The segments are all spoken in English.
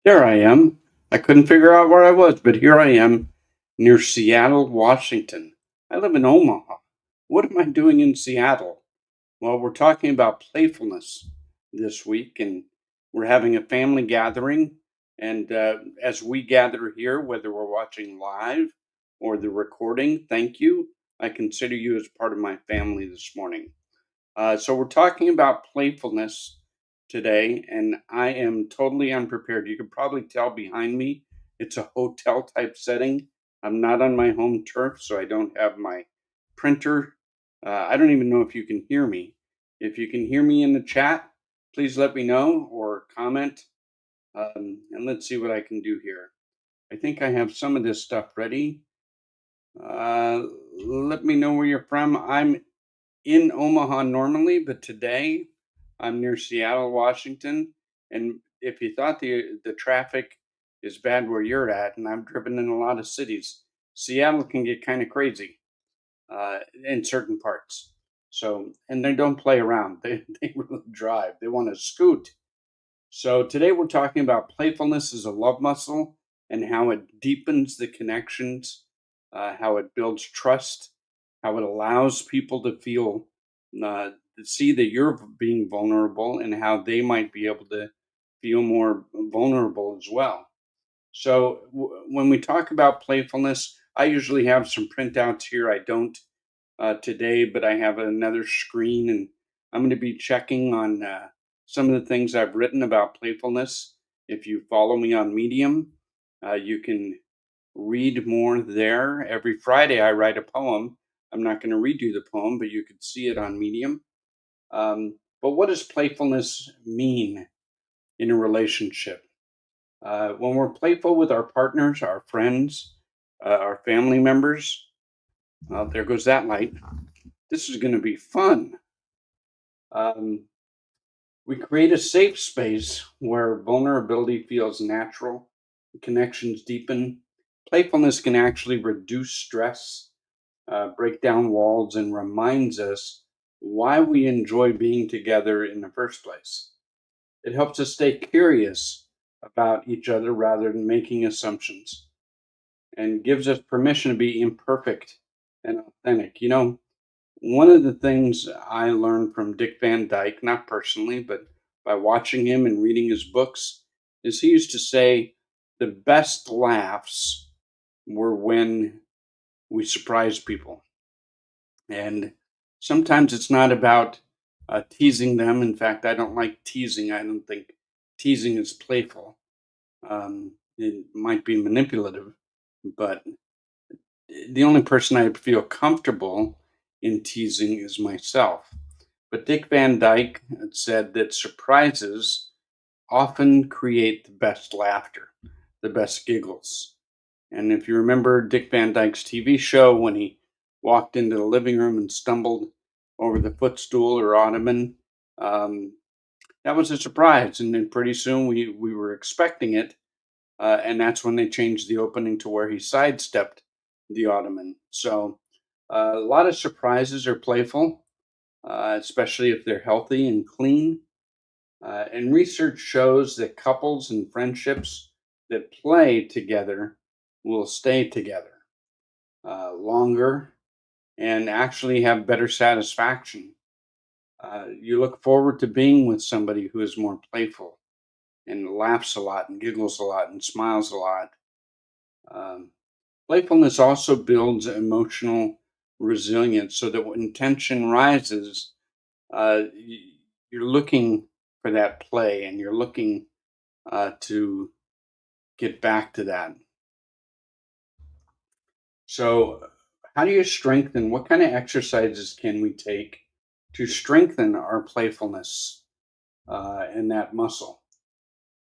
There I am. I couldn't figure out where I was, but here I am near Seattle, Washington. I live in Omaha. What am I doing in Seattle? Well, we're talking about playfulness this week, and we're having a family gathering. And as we gather here, whether we're watching live or the recording, thank you. I consider you as part of my family this morning. So we're talking about playfulness today, and I am totally unprepared. You can probably tell behind me, it's a hotel type setting. I'm not on my home turf, so I don't have my printer. I don't even know if you can hear me. If you can hear me in the chat, please let me know or comment. And let's see what I can do here. I think I have some of this stuff ready. Uh, Let me know where you're from. I'm in Omaha normally, but today I'm near Seattle, Washington. And if you thought the traffic is bad where you're at, and I've driven in a lot of cities, Seattle can get kind of crazy in certain parts. So, and they don't play around. They really drive. They want to scoot. So today we're talking about playfulness as a love muscle and how it deepens the connections, how it builds trust, how it allows people to feel, to see that you're being vulnerable and how they might be able to feel more vulnerable as well. So when we talk about playfulness, I usually have some printouts here. I don't today, but I have another screen, and I'm going to be checking on some of the things I've written about playfulness. If you follow me on Medium, you can read more there. Every Friday, I write a poem. I'm not going to read you the poem, but you could see it on Medium. But what does playfulness mean in a relationship? When we're playful with our partners, our friends, our family members, there goes that light. This is going to be fun. Um, we create a safe space where vulnerability feels natural, connections deepen. Playfulness can actually reduce stress, break down walls, and reminds us why we enjoy being together in the first place. It helps us stay curious about each other rather than making assumptions and gives us permission to be imperfect and authentic. One of the things I learned from Dick Van Dyke, not personally, but by watching him and reading his books, is he used to say the best laughs were when we surprise people. And sometimes it's not about teasing them. In fact, I don't like teasing. I don't think teasing is playful. It might be manipulative, but the only person I feel comfortable in teasing is myself. But Dick Van Dyke said that surprises often create the best laughter, the best giggles. And if you remember Dick Van Dyke's TV show when he walked into the living room and stumbled over the footstool or ottoman, um, that was a surprise. And then pretty soon we were expecting it. And that's when they changed the opening to where he sidestepped the ottoman. So a lot of surprises are playful, especially if they're healthy and clean. And research shows that couples and friendships that play together will stay together longer and actually have better satisfaction. You look forward to being with somebody who is more playful and laughs a lot and giggles a lot and smiles a lot. Um, Playfulness also builds emotional resilience so that when tension rises, you're looking for that play and you're looking to get back to that. So, how do you strengthen? What kind of exercises can we take to strengthen our playfulness and that muscle?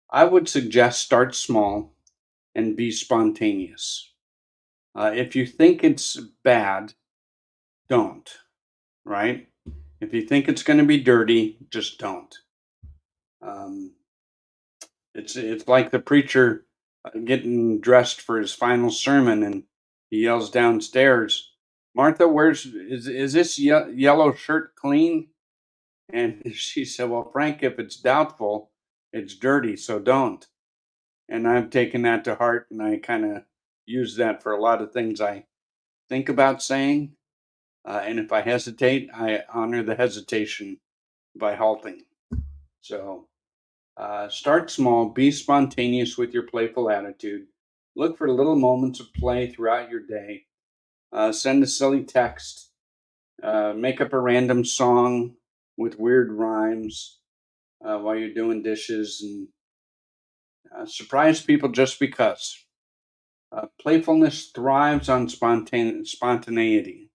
I would suggest start small and be spontaneous. If you think it's bad, don't, right? If you think it's going to be dirty, just don't. Um, it's like the preacher getting dressed for his final sermon, and he yells downstairs, "Martha, where's is this yellow shirt clean?" And she said, "Well, Frank, if it's doubtful, it's dirty, so don't." and I've taken that to heart, and I kind of use that for a lot of things I think about saying. And if I hesitate, I honor the hesitation by halting. So start small, be spontaneous with your playful attitude. Look for little moments of play throughout your day. Send a silly text, make up a random song with weird rhymes while you're doing dishes, and surprise people just because. Playfulness thrives on spontaneity.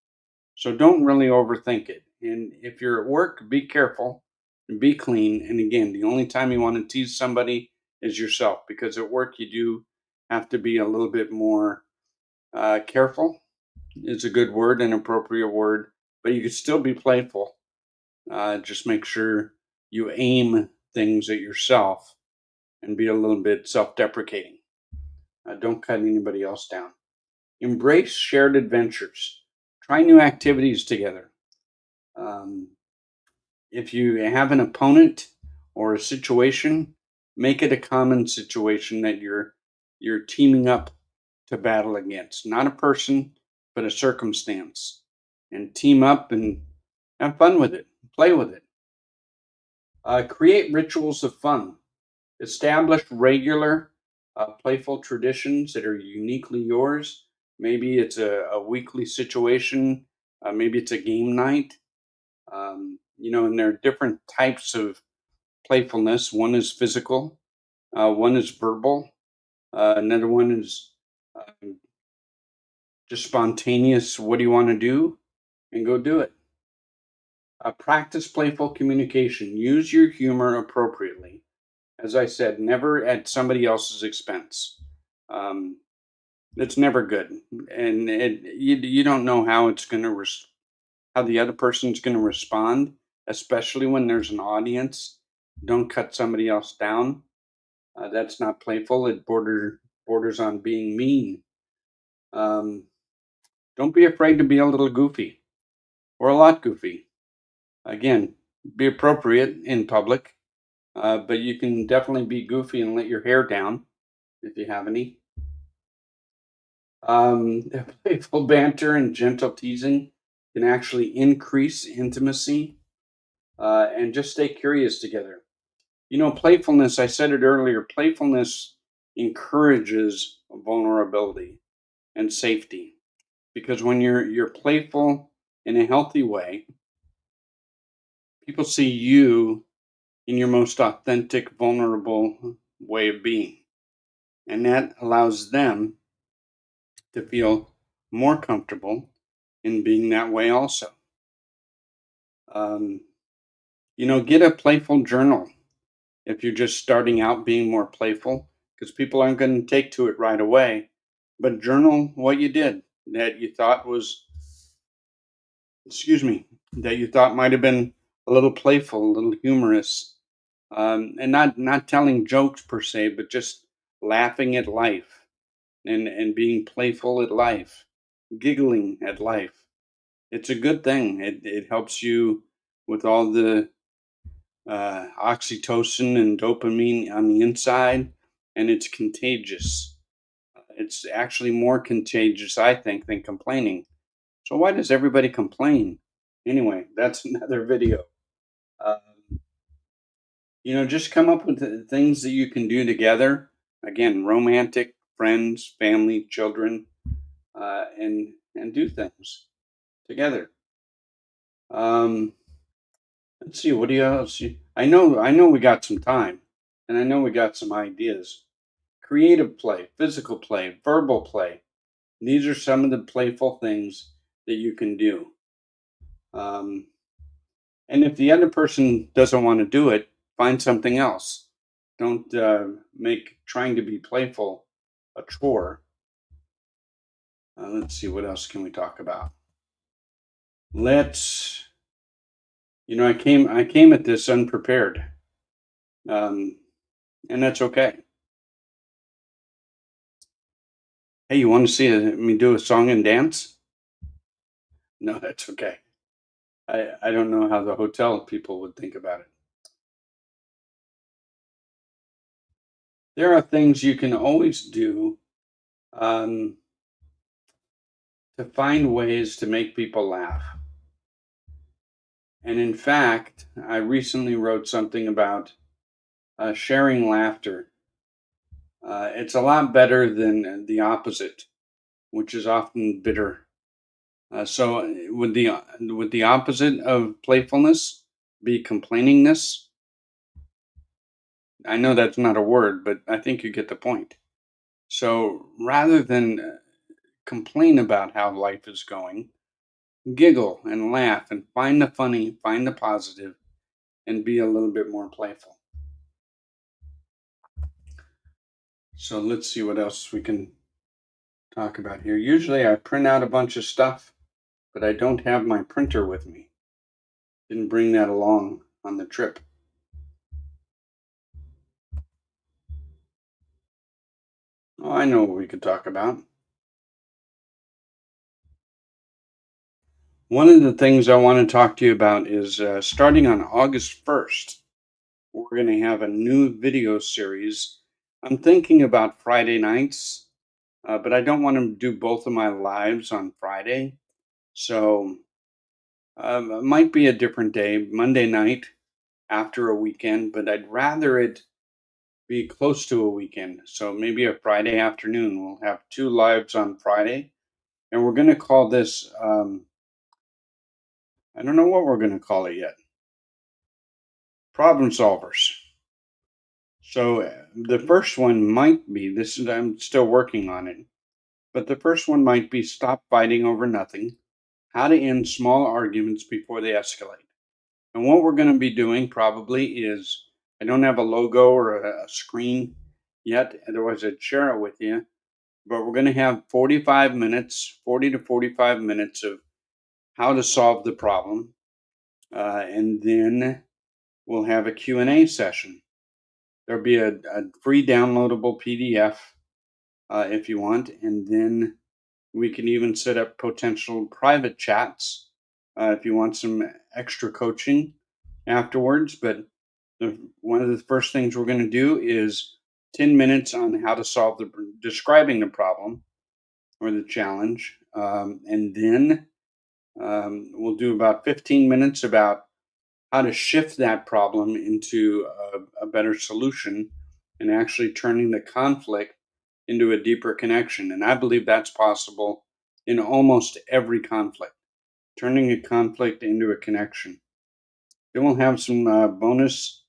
So don't really overthink it. And if you're at work, be careful and be clean. And again, the only time you want to tease somebody is yourself, because at work you do have to be a little bit more careful. Is a good word, an appropriate word, but you could still be playful. Just make sure you aim things at yourself and be a little bit self deprecating. Don't cut anybody else down. Embrace shared adventures. Try new activities together. Um, if you have an opponent or a situation, make it a common situation that you're teaming up to battle against, not a person, but a circumstance. And team up and have fun with it, play with it. Create rituals of fun. Establish regular, playful traditions that are uniquely yours. Maybe it's a weekly situation. Maybe it's a game night. And there are different types of playfulness. One is physical. One is verbal. Another one is just spontaneous. What do you want to do? And go do it. Practice playful communication. Use your humor appropriately. As I said, never at somebody else's expense. Um, it's never good, and you don't know how it's going to how the other person's going to respond, especially when there's an audience. Don't cut somebody else down. That's not playful. It borders on being mean. Um, don't be afraid to be a little goofy or a lot goofy. Again, be appropriate in public, but you can definitely be goofy and let your hair down if you have any. Playful banter and gentle teasing can actually increase intimacy, and just stay curious together. Playfulness, I said it earlier, playfulness encourages vulnerability and safety, because when you're playful in a healthy way, people see you in your most authentic, vulnerable way of being. And that allows them to feel more comfortable in being that way also. Um, get a playful journal if you're just starting out being more playful, because people aren't going to take to it right away. But journal what you did that you thought was, excuse me, that you thought might have been a little playful, a little humorous, and not telling jokes per se, but just laughing at life and being playful at life, giggling at life. It's a good thing. It helps you with all the oxytocin and dopamine on the inside, and it's contagious. It's actually more contagious, I think, than complaining. So why does everybody complain? Anyway, that's another video. Uh, just come up with the things that you can do together. Again, romantic, friends, family, children, and do things together. Um, let's see. What do you else? I know we got some time, and I know we got some ideas. Creative play, physical play, verbal play. These are some of the playful things that you can do. Um, and if the other person doesn't want to do it, find something else. Don't make trying to be playful a chore. Let's see, what else can we talk about? Let's. I came at this unprepared, um, and that's okay. Hey, you want to see me do a song and dance? No, that's okay. I don't know how the hotel people would think about it. There are things you can always do um, to find ways to make people laugh. And in fact, I recently wrote something about sharing laughter. It's a lot better than the opposite, which is often bitter. Would the opposite of playfulness be complainingness? I know that's not a word, but I think you get the point. So rather than complain about how life is going, giggle and laugh and find the funny, find the positive, and be a little bit more playful. So let's see what else we can talk about here. Usually I print out a bunch of stuff, but I don't have my printer with me. Didn't bring that along on the trip. Oh, I know what we could talk about. One of the things I want to talk to you about is starting on August 1st, we're going to have a new video series. I'm thinking about Friday nights, but I don't want to do both of my lives on Friday. So it might be a different day, Monday night after a weekend, but I'd rather it be close to a weekend. So maybe a Friday afternoon. We'll have two lives on Friday. And we're going to call this, I don't know what we're going to call it yet, problem solvers. So the first one might be this is, I'm still working on it, but the first one might be stop fighting over nothing, how to end small arguments before they escalate. And what we're going to be doing probably is I don't have a logo or a screen yet, otherwise I'd share it with you. But we're going to have 45 minutes, 40 to 45 minutes of how to solve the problem. And then we'll have a Q&A session. There'll be a free downloadable PDF if you want. And then we can even set up potential private chats if you want some extra coaching afterwards. But one of the first things we're going to do is 10 minutes on how to solve describing the problem or the challenge. And then we'll do about 15 minutes about how to shift that problem into a better solution and actually turning the conflict into a deeper connection. And I believe that's possible in almost every conflict, turning a conflict into a connection. Then we'll have some bonus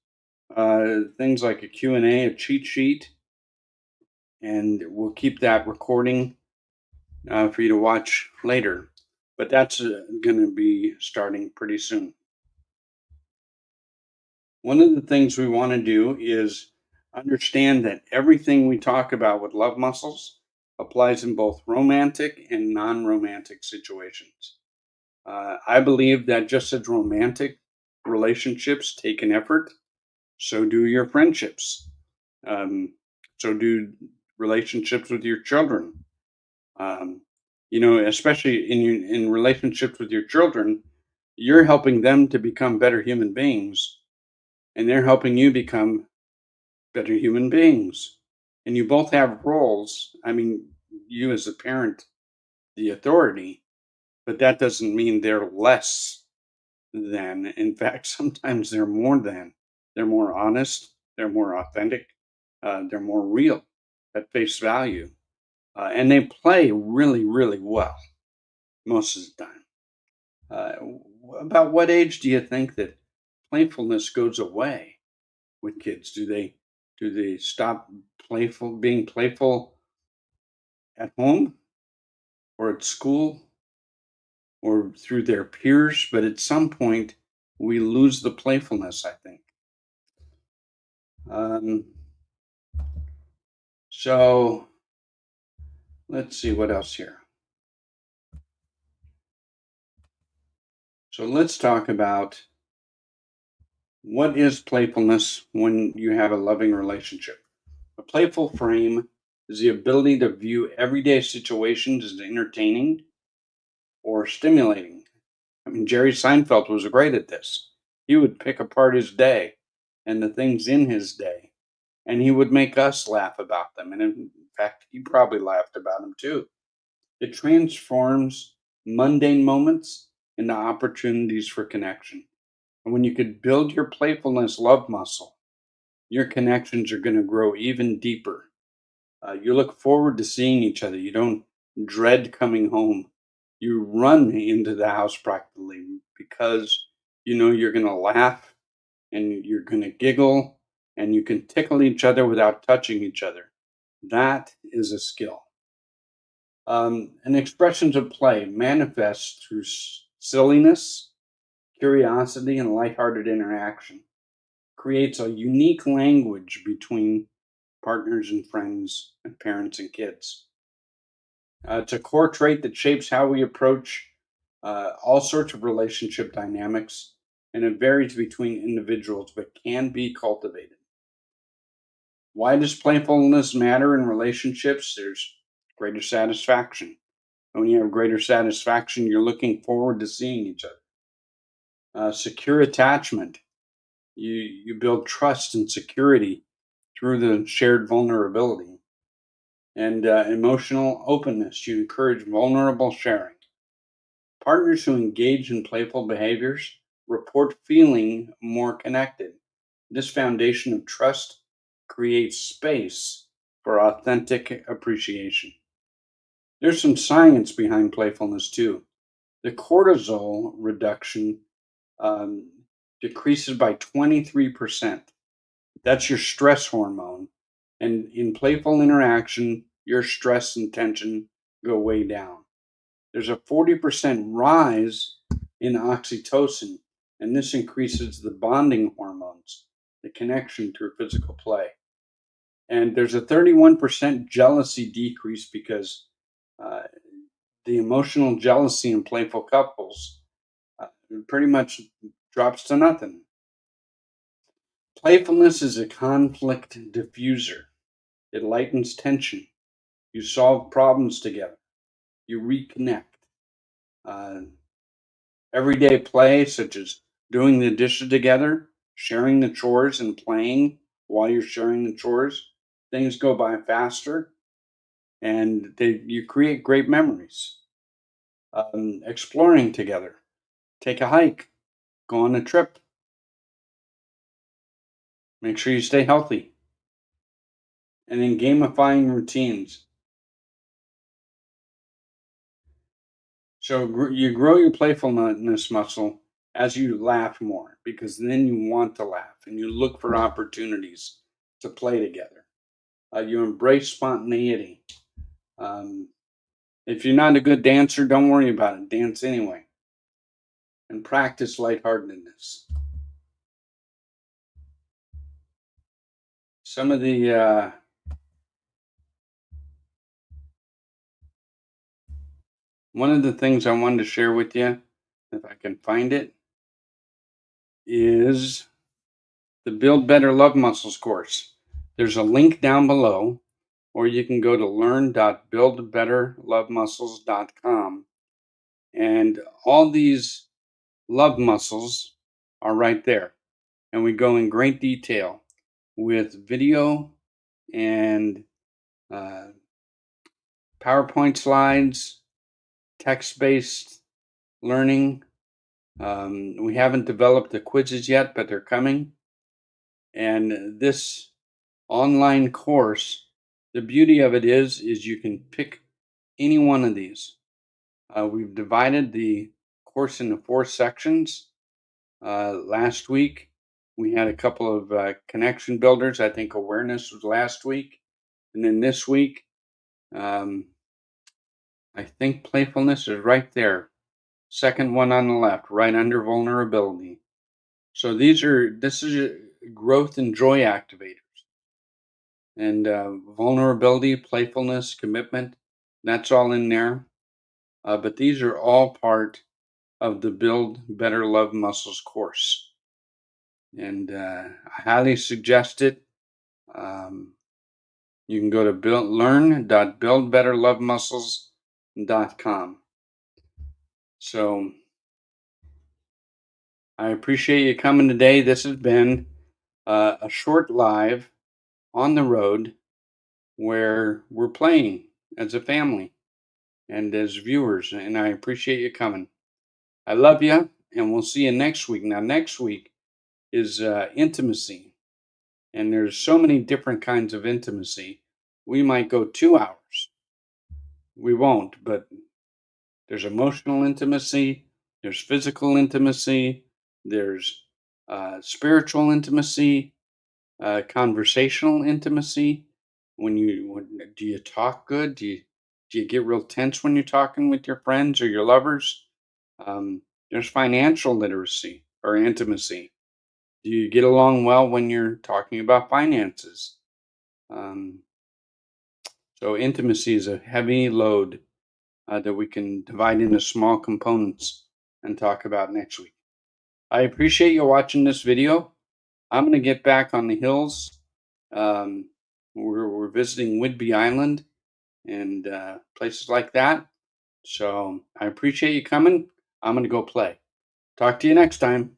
things like a Q&A, a cheat sheet, and we'll keep that recording for you to watch later. But that's going to be starting pretty soon. One of the things we want to do is understand that everything we talk about with love muscles applies in both romantic and non romantic situations. I believe that just as romantic relationships take an effort, so do your friendships. Um, so do relationships with your children. Um, especially in relationships with your children, you're helping them to become better human beings, and they're helping you become better human beings. And you both have roles. I mean, you as a parent, the authority, but that doesn't mean they're less than. In fact, sometimes they're more than. They're more honest, they're more authentic, they're more real at face value. And they play really, really well most of the time. About what age do you think that playfulness goes away with kids? Do they stop being playful at home or at school or through their peers? But at some point, we lose the playfulness, I think. Um, so let's see what else here. So let's talk about what is playfulness when you have a loving relationship. A playful frame is the ability to view everyday situations as entertaining or stimulating. I mean, Jerry Seinfeld was great at this. He would pick apart his day and the things in his day and he would make us laugh about them. And in fact, he probably laughed about them too. It transforms mundane moments into opportunities for connection. And when you could build your playfulness love muscle, your connections are going to grow even deeper. You look forward to seeing each other. You don't dread coming home. You run into the house practically because you know you're going to laugh and you're going to giggle and you can tickle each other without touching each other. That is a skill. And expressions of play manifest through silliness, curiosity, and lighthearted interaction. Creates a unique language between partners and friends and parents and kids. It's a core trait that shapes how we approach all sorts of relationship dynamics, and it varies between individuals but can be cultivated. Why does playfulness matter in relationships? There's greater satisfaction. And when you have greater satisfaction, you're looking forward to seeing each other. Secure attachment. You build trust and security through the shared vulnerability. And emotional openness. You encourage vulnerable sharing. Partners who engage in playful behaviors report feeling more connected. This foundation of trust creates space for authentic appreciation. There's some science behind playfulness too. The cortisol reduction um, decreases by 23%. That's your stress hormone. And in playful interaction, your stress and tension go way down. There's a 40% rise in oxytocin, and this increases the bonding hormones, the connection through physical play. And there's a 31% jealousy decrease because uh, the emotional jealousy in playful couples pretty much drops to nothing. Playfulness is a conflict diffuser. It lightens tension. You solve problems together. You reconnect. Uh, Everyday play, such as doing the dishes together, sharing the chores, and playing while you're sharing the chores, things go by faster, and you create great memories. Exploring together, take a hike, go on a trip, make sure you stay healthy, and then gamifying routines. So you grow your playfulness muscle as you laugh more because then you want to laugh and you look for opportunities to play together. You embrace spontaneity. Um, if you're not a good dancer, don't worry about it. Dance anyway and practice lightheartedness. Some of the one of the things I wanted to share with you, if I can find it, is the Build Better Love Muscles course. There's a link down below, or you can go to learn.buildbetterlovemuscles.com. And all these love muscles are right there. And we go in great detail with video and uh, PowerPoint slides, text based learning. We haven't developed the quizzes yet, but they're coming. And this online course, the beauty of it is you can pick any one of these. We've divided the course into 4 sections. Last week, we had a couple of connection builders. I think awareness was last week. And then this week, um, I think playfulness is right there. Second one on the left, right under vulnerability. So this is a growth and joy activators. And vulnerability, playfulness, commitment, that's all in there. But these are all part of the Build Better Love Muscles course. And I highly suggest it. Um, you can go to learn.buildbetterlovemuscles.com. So I appreciate you coming today. This has been a short live on the road where we're playing as a family and as viewers. And I appreciate you coming. I love you, and we'll see you next week. Now, next week is intimacy, and there's so many different kinds of intimacy. We might go 2 hours. We won't, but there's emotional intimacy, there's physical intimacy, there's spiritual intimacy, conversational intimacy. Do you talk good? Do you get real tense when you're talking with your friends or your lovers? There's financial literacy or intimacy. Do you get along well when you're talking about finances? Um, so intimacy is a heavy load that we can divide into small components and talk about next week. I appreciate you watching this video. I'm going to get back on the hills. Um, we're visiting Whidbey Island and places like that. So I appreciate you coming. I'm going to go play. Talk to you next time.